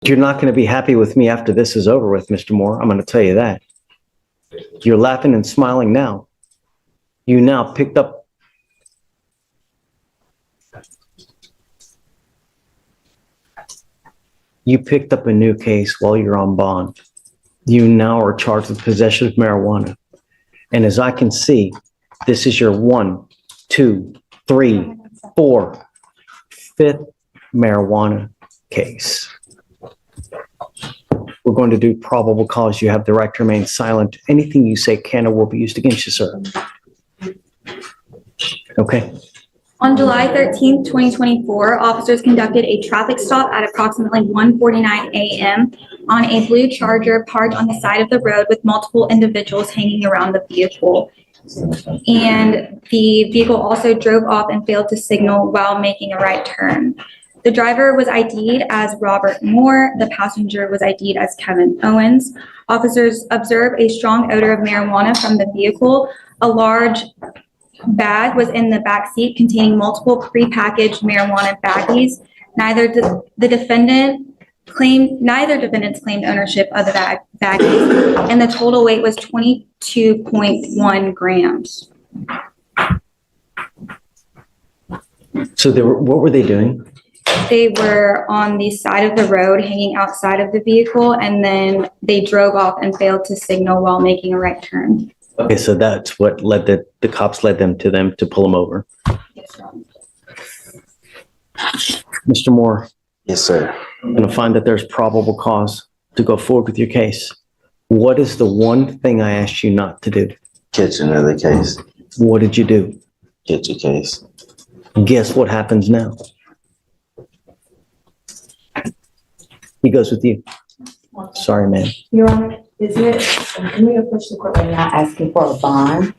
You're not going to be happy with me after this is over with, Mr. Moore. I'm going to tell you that. You're laughing and smiling now. You now picked up. You picked up a new case while you're on bond. You now are charged with possession of marijuana. And as I can see, this is your 1, 2, 3, 4, 5th marijuana case. We're going to do probable cause. You have the right to remain silent. Anything you say can or will be used against you, sir. Okay. On July 13th, 2024, officers conducted a traffic stop at approximately 1:49 a.m. on a blue Charger parked on the side of the road with multiple individuals hanging around the vehicle. And the vehicle also drove off and failed to signal while making a right turn. The driver was ID'd as Robert Moore. The passenger was ID'd as Kevin Owens. Officers observed a strong odor of marijuana from the vehicle. A large bag was in the back seat containing multiple prepackaged marijuana baggies. Neither defendants claimed ownership of the baggies, and the total weight was 22.1 grams. So what were they doing? They were on the side of the road, hanging outside of the vehicle, and then they drove off and failed to signal while making a right turn. Okay, so that's what led the cops led them to pull them over. Mr. Moore. Yes, sir. I'm going to find that there's probable cause to go forward with your case. What is the one thing I asked you not to do? Catch another case. What did you do? Catch a case. Guess what happens now? He goes with you. Sorry, man. Your Honor, is it, can we approach the court right now asking for a bond?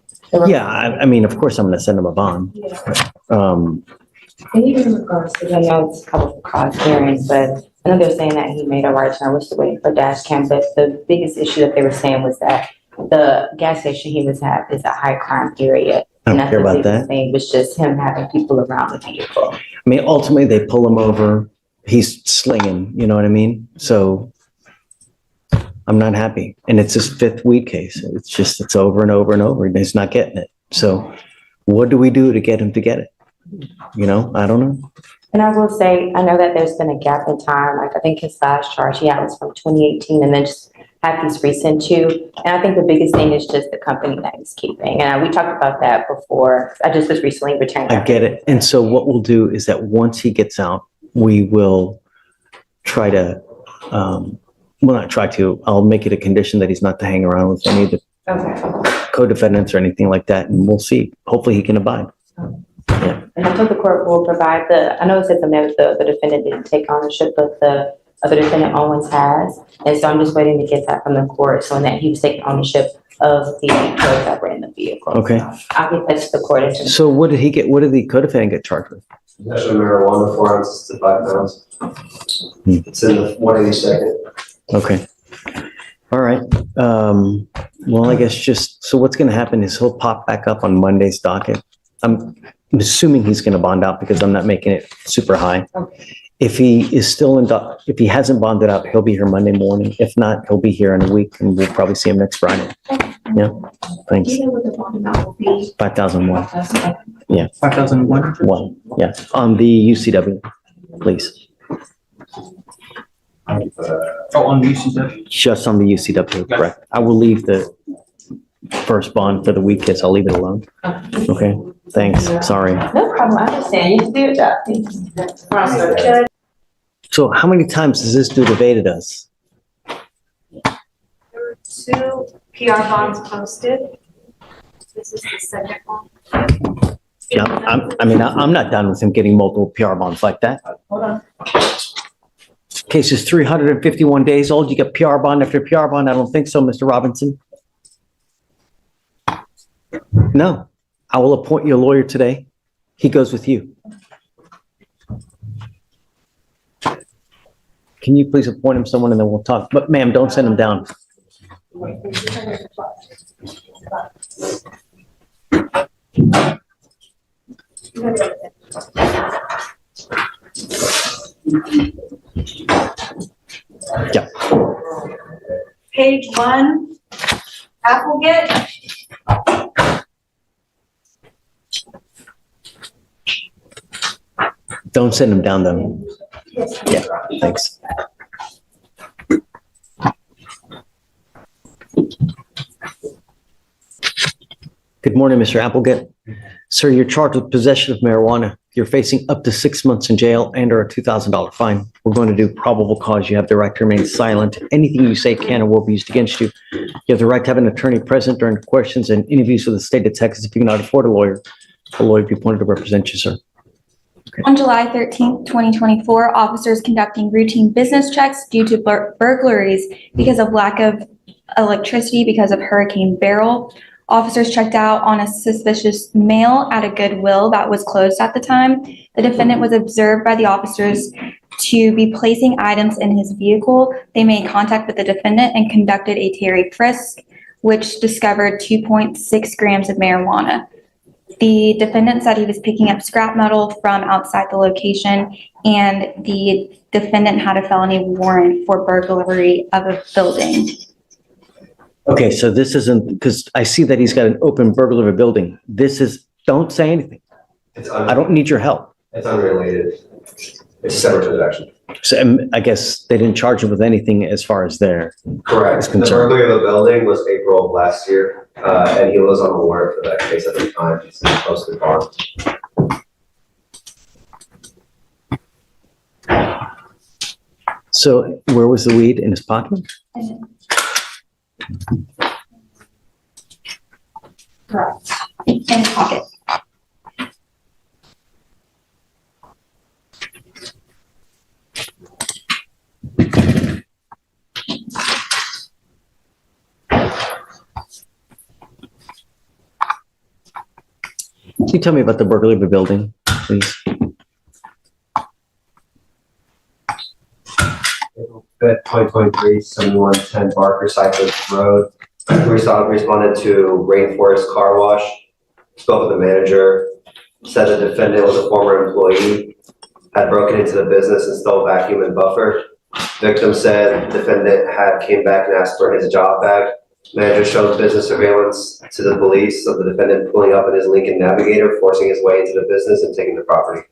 Yeah, I mean, of course, I'm going to send him a bond. Yeah. Um, And even in regards to, I know it's probably cross hearings, but I know they're saying that he made a right turn. We're still waiting for dash cam, but the biggest issue that they were saying was that the gas station he was at is a high crime area. I And don't care about that. thing was just him having people around the vehicle. I mean, ultimately, they pull him over. He's slinging, you know what I mean? So I'm not happy. And it's his 5th weed case. It's over and over and over, and he's not getting it. So what do we do to get him to get it? You know, I don't know. And I will say, I know that there's been a gap in time. Like, I think his last charge he had was from 2018, and then just had these recent 2. And I think the biggest thing is just the company that he's keeping. And we talked about that before. I just was recently returned. I get it. And so what we'll do is that once he gets out, we will try to, I'll make it a condition that he's not to hang around with any of the co-defendants or anything like that. And we'll see. Hopefully he can abide. Yeah. And I told the court will provide I know it says the defendant didn't take ownership, but the other defendant Owens has. And so I'm just waiting to get that from the court, so that he was taking ownership of the drugs that were in the vehicle. Okay. So I'll get that to the court. So what did he get? What did the co-defendant get charged with? Possession of marijuana, 4 ounces to 5 pounds. It's in the 182nd. Okay. All right. Well, I guess so what's going to happen is he'll pop back up on Monday's docket. I'm assuming he's going to bond out because I'm not making it super high. Okay. If he is still if he hasn't bonded out, he'll be here Monday morning. If not, he'll be here in a week, and we'll probably see him next Friday. Yeah. Thanks. Do you know what the bond amount will be? 5,001. Yeah. 5,001? One. Yeah. On the UCW, please. On the UCW? Just on the UCW, correct. I will leave the first bond for the week kids. I'll leave it alone. Okay. Thanks. Sorry. No problem. I understand. You do your job. So how many times has this dude evaded us? There were 2 PR bonds posted. This is the second one. Yeah, I'm not done with him getting multiple PR bonds like that. Hold on. Case is 351 days old. You get PR bond after PR bond. I don't think so, Mr. Robinson. No, I will appoint you a lawyer today. He goes with you. Can you please appoint him someone and then we'll talk? But ma'am, don't send him down. Yeah. Page 1, Applegate. Don't send him down though. Yeah, thanks. Good morning, Mr. Applegate. Sir, you're charged with possession of marijuana. You're facing up to 6 months in jail and or a $2,000 fine. We're going to do probable cause. You have the right to remain silent. Anything you say can and will be used against you. You have the right to have an attorney present during questions and interviews with the state of Texas. If you cannot afford a lawyer will be appointed to represent you, sir. On July 13th, 2024, officers conducting routine business checks due to burglaries because of lack of electricity because of Hurricane Beryl. Officers checked out on a suspicious mail at a Goodwill that was closed at the time. The defendant was observed by the officers to be placing items in his vehicle. They made contact with the defendant and conducted a Terry frisk, which discovered 2.6 grams of marijuana. The defendant said he was picking up scrap metal from outside the location, and the defendant had a felony warrant for burglary of a building. Okay, so this isn't, because I see that he's got an open burglary of a building. This is, don't say anything. I don't need your help. It's unrelated. It's a separate transaction. So I guess they didn't charge him with anything as far as there. Correct. It's The concerned. burglary of the building was April of last year, and he was on a warrant for that case at the time. He's in posted bond. So where was the weed? In his pocket? Correct. In his pocket. Can you tell me about the burglary of a building, please? April 5th, 2023, 7110 Barker Cyclist Road. We responded to Rainforest Car Wash, spoke with the manager, said the defendant was a former employee, had broken into the business and stole vacuum and buffer. Victim said the defendant came back and asked for his job back. Manager showed business surveillance to the police of the defendant pulling up in his Lincoln Navigator, forcing his way into the business and taking the property.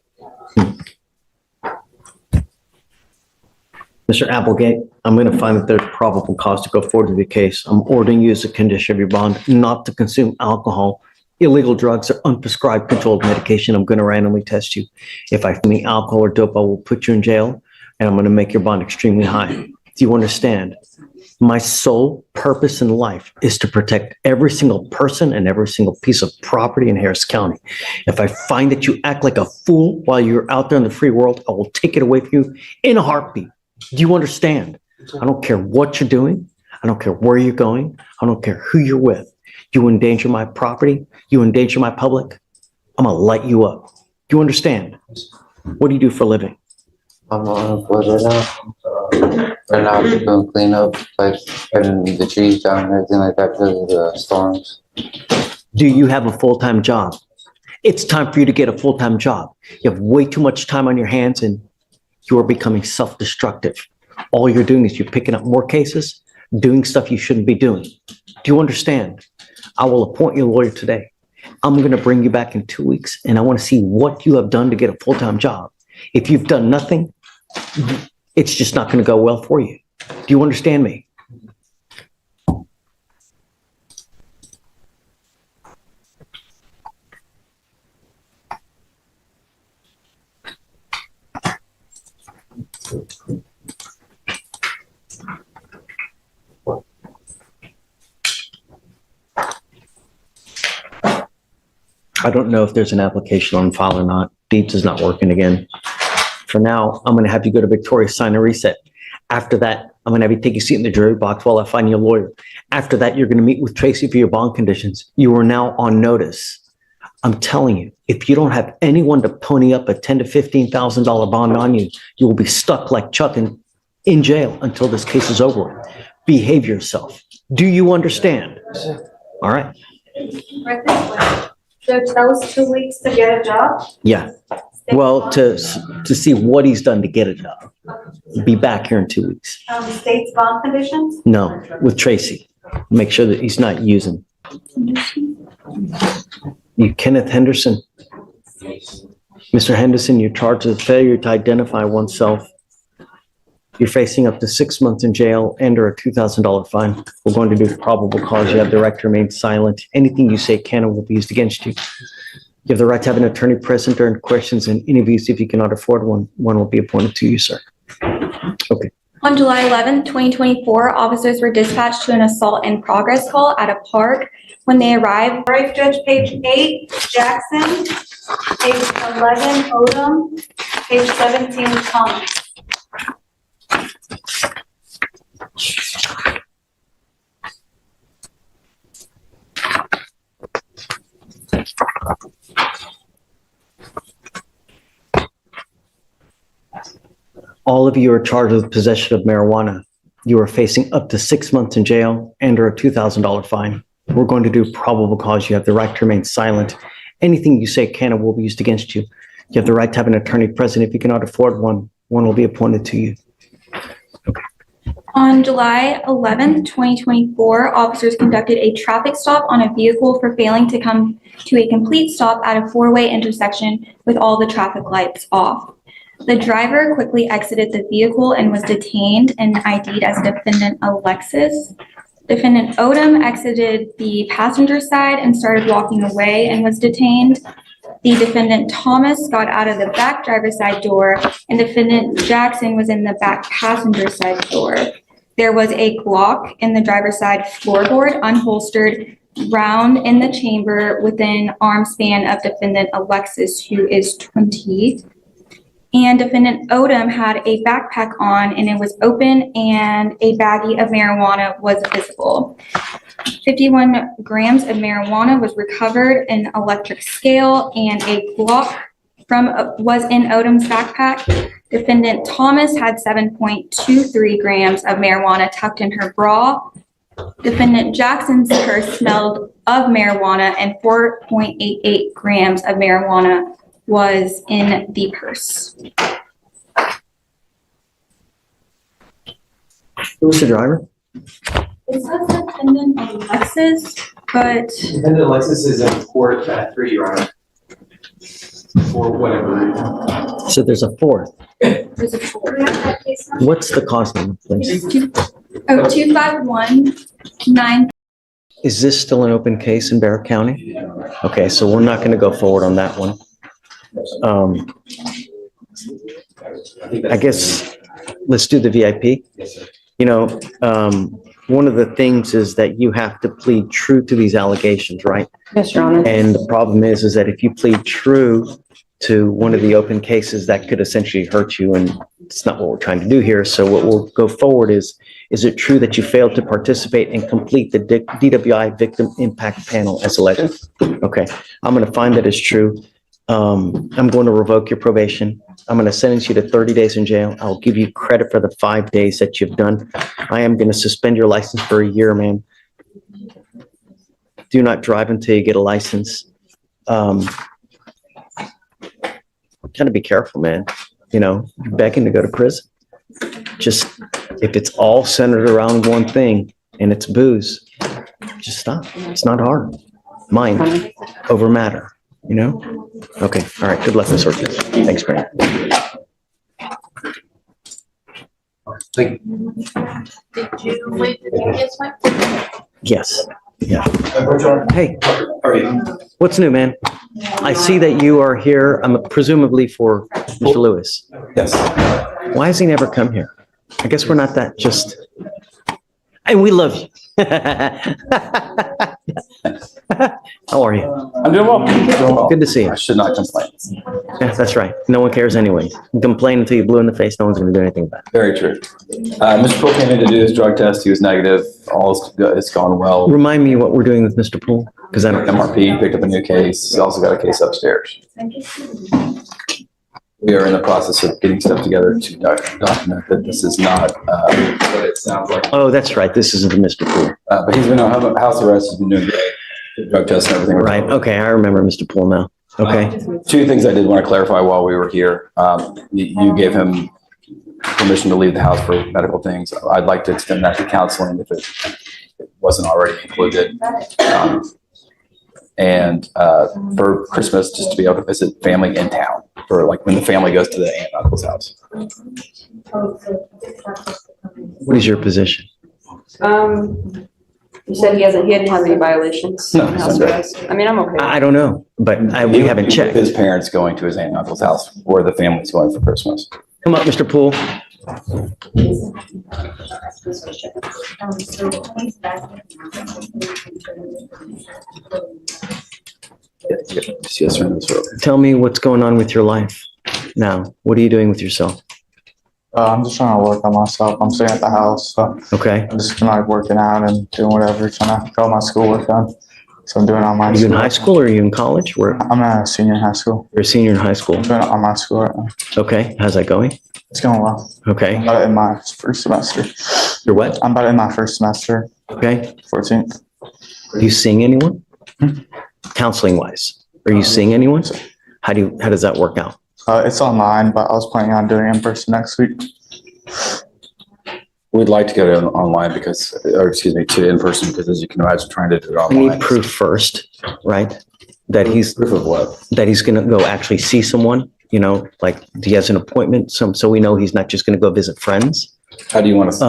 Mr. Applegate, I'm going to find that there's probable cause to go forward with the case. I'm ordering you as a condition of your bond not to consume alcohol, illegal drugs, or unprescribed controlled medication. I'm going to randomly test you. If I find alcohol or dope, I will put you in jail, and I'm going to make your bond extremely high. Do you understand? My sole purpose in life is to protect every single person and every single piece of property in Harris County. If I find that you act like a fool while you're out there in the free world, I will take it away from you in a heartbeat. Do you understand? I don't care what you're doing. I don't care where you're going. I don't care who you're with. You endanger my property. You endanger my public. I'm going to light you up. Do you understand? What do you do for a living? I'm unemployed right now. Right now, I'm just doing cleanup, like cutting the trees down and everything like that because of the storms. Do you have a full-time job? It's time for you to get a full-time job. You have way too much time on your hands and you are becoming self-destructive. All you're doing is you're picking up more cases, doing stuff you shouldn't be doing. Do you understand? I will appoint you a lawyer today. I'm going to bring you back in 2 weeks and I want to see what you have done to get a full-time job. If you've done nothing, it's just not going to go well for you. Do you understand me? I don't know if there's an application on file or not. Deeds is not working again. For now, I'm going to have you go to Victoria, sign a reset. After that, I'm going to have you take a seat in the jury box while I find you a lawyer. After that, you're going to meet with Tracy for your bond conditions. You are now on notice. I'm telling you, if you don't have anyone to pony up a $10,000 to $15,000 bond on you, you will be stuck like Chuck in jail until this case is over. Behave yourself. Do you understand? All right. Right this way. Judge, that was 2 weeks to get a job? Yeah. Well, to see what he's done to get a job. Be back here in 2 weeks. State's bond conditions? No, with Tracy. Make sure that he's not using. You, Kenneth Henderson. Mr. Henderson, you're charged with failure to identify oneself. You're facing up to 6 months in jail and or a $2,000 fine. We're going to do probable cause. You have the right to remain silent. Anything you say can and will be used against you. You have the right to have an attorney present during questions and interviews. If you cannot afford one, one will be appointed to you, sir. Okay. On July 11th, 2024, officers were dispatched to an assault in progress call at a park. When they arrived, Right, Judge, page 8, Jackson, page 11, Odom, page 17, Thomas. All of you are charged with possession of marijuana. You are facing up to 6 months in jail and or a $2,000 fine. We're going to do probable cause. You have the right to remain silent. Anything you say can and will be used against you. You have the right to have an attorney present. If you cannot afford one, one will be appointed to you. On July 11th, 2024, officers conducted a traffic stop on a vehicle for failing to come to a complete stop at a four-way intersection with all the traffic lights off. The driver quickly exited the vehicle and was detained and ID'd as defendant Alexis. Defendant Odom exited the passenger side and started walking away and was detained. The defendant Thomas got out of the back driver's side door, and defendant Jackson was in the back passenger side door. There was a Glock in the driver's side floorboard, unholstered, round in the chamber within arm span of defendant Alexis, who is 20. And defendant Odom had a backpack on, and it was open, and a baggie of marijuana was visible. 51 grams of marijuana was recovered, an electric scale, and a Glock was in Odom's backpack. Defendant Thomas had 7.23 grams of marijuana tucked in her bra. Defendant Jackson's purse smelled of marijuana, and 4.88 grams of marijuana was in the purse. Who was the driver? It says defendant Alexis, but Defendant Alexis is in court at 3, Your Honor. For whatever reason. So there's a fourth. there's a four. What's the cause number, please? 2519. Is this still an open case in Barrett County? Okay, so we're not going to go forward on that one. I guess let's do the VIP. Yes, sir. You know, one of the things is that you have to plead true to these allegations, right? Yes, Your Honor. And the problem is that if you plead true to one of the open cases, that could essentially hurt you, and it's not what we're trying to do here. So what we'll go forward is it true that you failed to participate and complete the DWI Victim Impact Panel as alleged? Okay, I'm going to find that as true. I'm going to revoke your probation. I'm going to sentence you to 30 days in jail. I'll give you credit for the 5 days that you've done. I am going to suspend your license for a year, man. Do not drive until you get a license. Kind of be careful, man. You know, you're begging to go to prison. Just, if it's all centered around one thing and it's booze, just stop. It's not hard. Mind over matter, you know? Okay, all right, good luck, Ms. Ortiz. Thanks, Brandon. Thank Did you wait the tickets, Mike? Yes, yeah. you. Hey, How are you? what's new, man? I see that you are here, presumably for Mr. Lewis. Yes. Why has he never come here? I guess we're not that just, and we love you. How are you? I'm doing well. Doing well. Good to see you. I should not complain. Yeah, that's right. No one cares anyways. You complain until you blue in the face, no one's gonna do anything about it. Very true. Mr. Poole came in to do his drug test. He was negative. All is gone well. Remind me what we're doing with Mr. Poole, because I don't. MRP picked up a new case. He also got a case upstairs. We are in the process of getting stuff together to document that this is not what it sounds like. Oh, that's right. This isn't Mr. Poole. But he's been on house arrest. He's been doing great. Drug tests and everything. Right. Okay, I remember Mr. Poole now. Okay, Two things I did want to clarify while we were here. You gave him permission to leave the house for medical things. I'd like to extend that to counseling if it wasn't already included. And for Christmas, just to be able to visit family in town, for like when the family goes to the aunt and uncle's house. what is your position? You said he didn't have any violations. No, he's done great. I mean, I'm okay. I don't know, but we haven't checked. His parents going to his aunt and uncle's house, or the family's going for Christmas. Come up, Mr. Poole. Yes, sir. Tell me what's going on with your life now. What are you doing with yourself? I'm just trying to work on myself. I'm staying at the house, so Okay. I'm just like working out and doing whatever, trying to get all my schoolwork done. So I'm doing online Are you in school. high school or are you in college? Where I'm a senior in high school. you're a senior in high school? Doing online school right now. Okay. How's that going? It's going well. I'm Okay. about in my first semester. You're what? I'm about in my first semester, Okay. 14th. Are you seeing anyone? Counseling wise, are you seeing anyone? How does that work out? It's online, but I was planning on doing it in person next week. We'd like to go to online to in person, because as you can imagine, trying to do it I online. need proof first, right? That he's Proof of what? that he's going to go actually see someone, like he has an appointment, so we know he's not just going to go visit friends. How do you want to?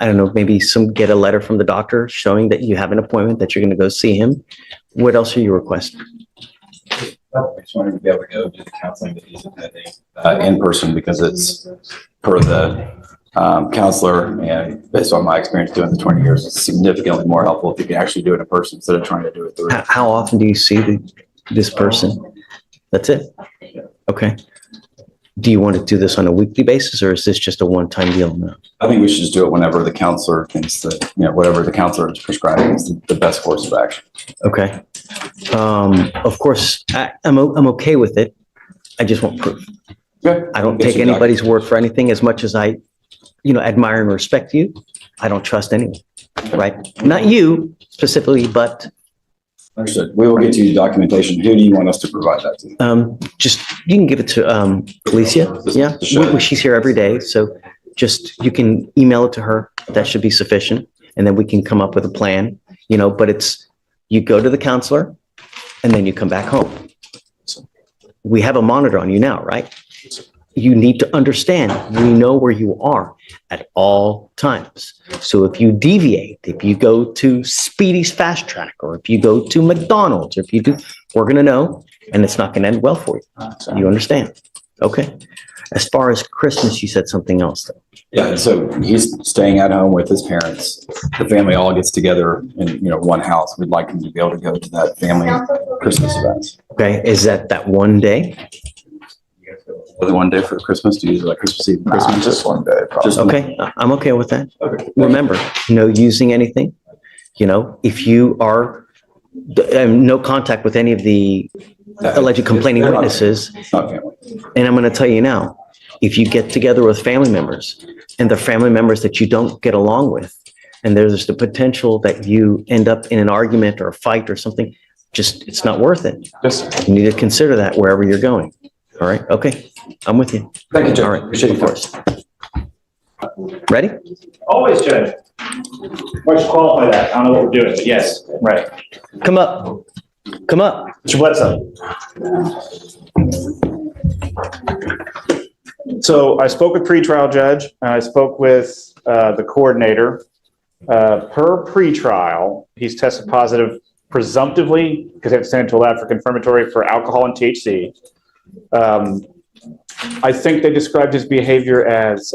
I don't know, maybe get a letter from the doctor showing that you have an appointment, that you're going to go see him. What else are you requesting? I just wanted to be able to go do the counseling that he's attending in person, because it's per the counselor, and based on my experience doing the 20 years, it's significantly more helpful if you can actually do it in person instead of trying to do it through. How often do you see this person? That's it? Okay. Do you want to do this on a weekly basis, or is this just a one-time deal now? I think we should just do it whenever the counselor thinks that, whatever the counselor is prescribing is the best course of action. Okay. Of course, I'm okay with it. I just want proof. Okay. I don't take anybody's word for anything. As much as I, admire and respect you, I don't trust anyone, right? Not you specifically, but Understood. We will get you documentation. Who do you want us to provide that to? just, you can give it to Alicia. Yeah, she's here every day. So just, you can email it to her. That should be sufficient. And then we can come up with a plan, but you go to the counselor and then you come back home. We have a monitor on you now, right? You need to understand, we know where you are at all times. So if you deviate, if you go to Speedy's Fast Track, or if you go to McDonald's, or if you do, we're going to know, and it's not going to end well for you. You understand? Okay. As far as Christmas, you said something else though. Yeah, and so he's staying at home with his parents. The family all gets together in, one house. We'd like him to be able to go to that family Christmas event. Okay. Is that one day? The one day for Christmas, do you use like Christmas Eve? Nah, just one day, probably. Just Okay. I'm okay with that. Okay. Remember, no using anything. If you are no contact with any of the alleged complaining witnesses, It's not family. and I'm going to tell you now, if you get together with family members and the family members that you don't get along with, and there's the potential that you end up in an argument or a fight or something, it's not worth it. Just You need to consider that wherever you're going. All right. Okay. I'm with you. Thank you, Judge. All right. Appreciate Of your course. Ready? Always, Judge. Why should qualify that? I don't know what we're doing, but yes, right. Come up. Come up. Mr. Bledsoe. So I spoke with pretrial judge, and I spoke with the coordinator. Per pretrial, he's tested positive presumptively, because they have to send it to a lab for confirmatory, for alcohol and THC. I think they described his behavior as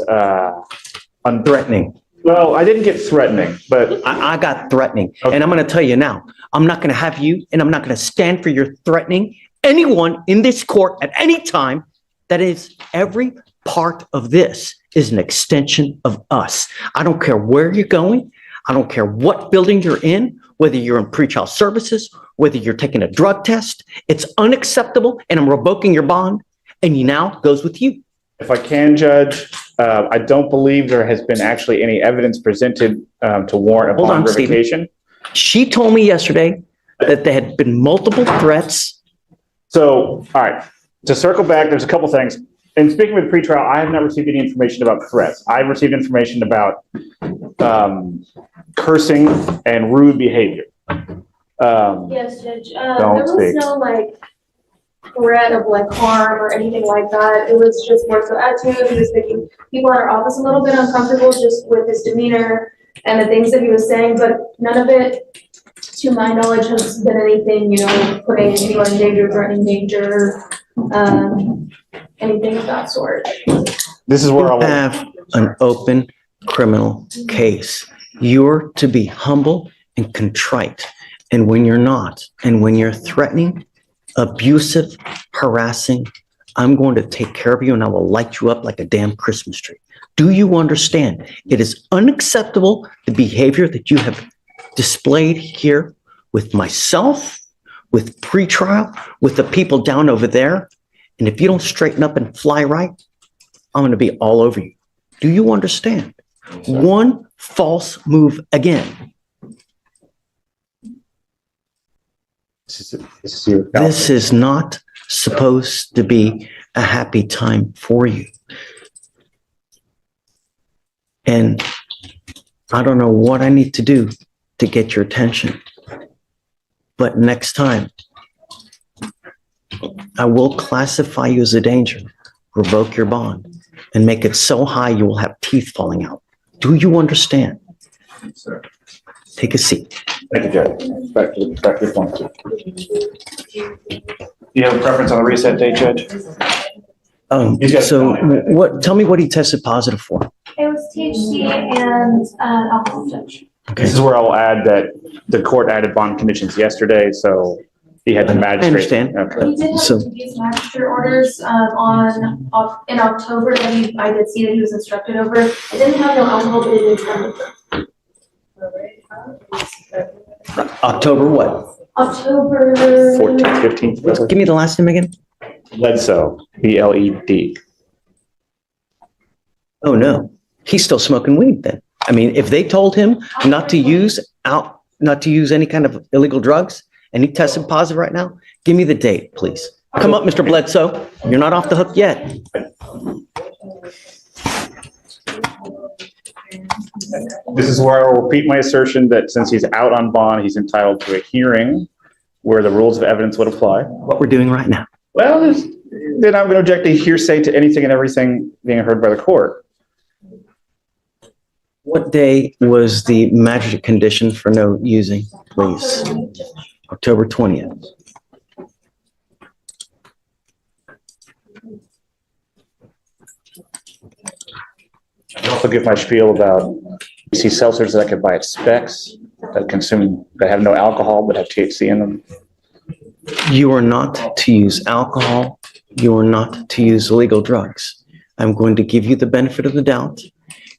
Threatening. well, I didn't get threatening, but I got threatening. Okay. And I'm going to tell you now, I'm not going to have you, and I'm not going to stand for your threatening anyone in this court at any time. That is, every part of this is an extension of us. I don't care where you're going. I don't care what building you're in, whether you're in pretrial services, whether you're taking a drug test. It's unacceptable, and I'm revoking your bond, and you now goes with you. if I can, Judge, I don't believe there has been actually any evidence presented to warrant a Hold bond on, Stephen. revocation. She told me yesterday that there had been multiple threats So, all right, to circle back, there's a couple things. In speaking with pretrial, I have not received any information about threats. I've received information about cursing and rude behavior. Yes, Judge. Don't There was speak. no like threat of like harm or anything like that. It was just more so attitude. He was making people in our office a little bit uncomfortable just with his demeanor and the things that he was saying, but none of it, to my knowledge, has been anything, putting anyone in danger, threatening danger, anything of that sort. This is where You I'll. have an open criminal case. You're to be humble and contrite. And when you're not, and when you're threatening, abusive, harassing, I'm going to take care of you and I will light you up like a damn Christmas tree. Do you understand? It is unacceptable, the behavior that you have displayed here with myself, with pretrial, with the people down over there. And if you don't straighten up and fly right, I'm going to be all over you. Do you understand? One false move again. This is not supposed to be a happy time for you. And I don't know what I need to do to get your attention. But next time, I will classify you as a danger, revoke your bond, and make it so high you will have teeth falling out. Do you understand? Sir. Take a seat. Thank you, Judge. Back to the point. Do you have a preference on the reset date, Judge? So tell me what he tested positive for. It was THC and alcohol, Judge. Okay. This is where I'll add that the court added bond conditions yesterday, so he had the magistrate. I understand. Okay. He did have So- these magistrate orders in October that I did see that he was instructed over. It didn't have no alcohol, but it did have October what? October 14th, 15th. Give me the last name again. Bledsoe, B-L-E-D. Oh, no. He's still smoking weed then. I mean, if they told him not to use any kind of illegal drugs and he tested positive right now, give me the date, please. Come up, Mr. Bledsoe. You're not off the hook yet. This is where I will repeat my assertion that since he's out on bond, he's entitled to a hearing where the rules of evidence would apply. What we're doing right now. Well, then I'm going to object to hearsay to anything and everything being heard by the court. What day was the magistrate condition for no using, please? October 20th. I also give my spiel about BC seltzers that I could buy at Specs that have no alcohol but have THC in them. You are not to use alcohol. You are not to use illegal drugs. I'm going to give you the benefit of the doubt,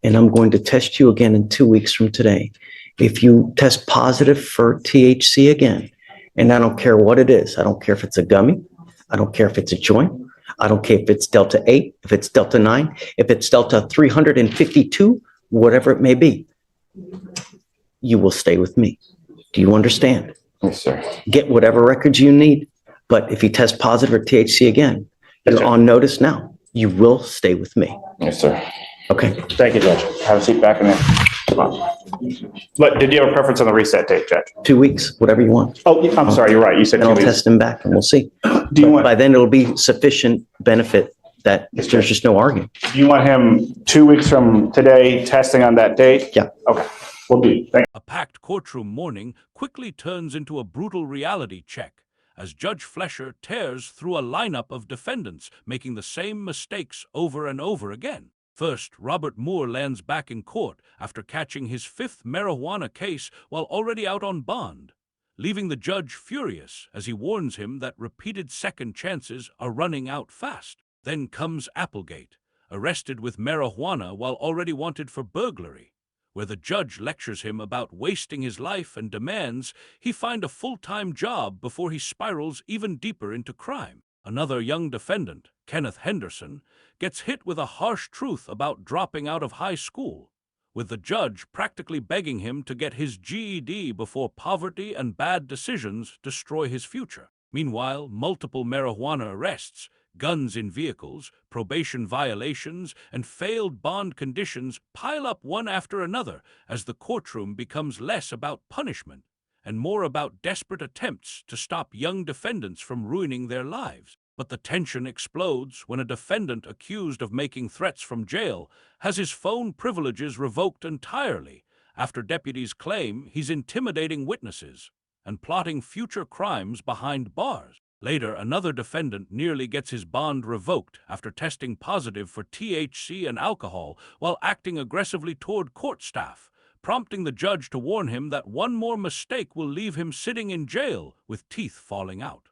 and I'm going to test you again in 2 weeks from today. If you test positive for THC again, and I don't care what it is, I don't care if it's a gummy, I don't care if it's a joint, I don't care if it's Delta 8, if it's Delta 9, if it's Delta 352, whatever it may be, you will stay with me. Do you understand? Yes, sir. Get whatever records you need. But if you test positive for THC again, Yes, you're sir. on notice now. You will stay with me. Yes, sir. Okay. Thank you, Judge. Have a seat back in there. But did you have a preference on the reset date, Judge? 2 weeks, whatever you want. Oh, I'm sorry, you're right. You said And 2 I'll weeks. test them back and we'll see. Do you But want, by then it'll be sufficient benefit that Yes, there's sir. just no argument. do you want him 2 weeks from today testing on that date? Yeah. Okay, we'll do. Thank A packed courtroom morning quickly turns into a brutal reality check as Judge Fleischer tears through a lineup of defendants making the same mistakes over and over again. First, Robert Moore lands back in court after catching his fifth marijuana case while already out on bond, leaving the judge furious as he warns him that repeated second chances are running out fast. Then comes Applegate, arrested with marijuana while already wanted for burglary, where the judge lectures him about wasting his life and demands he find a full-time job before he spirals even deeper into crime. Another young defendant, Kenneth Henderson, gets hit with a harsh truth about dropping out of high school, with the judge practically begging him to get his GED before poverty and bad decisions destroy his future. Meanwhile, multiple marijuana arrests, guns in vehicles, probation violations, and failed bond conditions pile up one after another as the courtroom becomes less about punishment and more about desperate attempts to stop young defendants from ruining their lives. But the tension explodes when a defendant accused of making threats from jail has his phone privileges revoked entirely after deputies claim he's intimidating witnesses and plotting future crimes behind bars. Later, another defendant nearly gets his bond revoked after testing positive for THC and alcohol while acting aggressively toward court staff, prompting the judge to warn him that one more mistake will leave him sitting in jail with teeth falling out.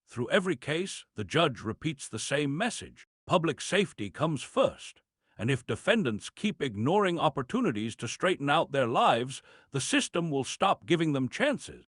Through every case, the judge repeats the same message: public safety comes first. And if defendants keep ignoring opportunities to straighten out their lives, the system will stop giving them chances.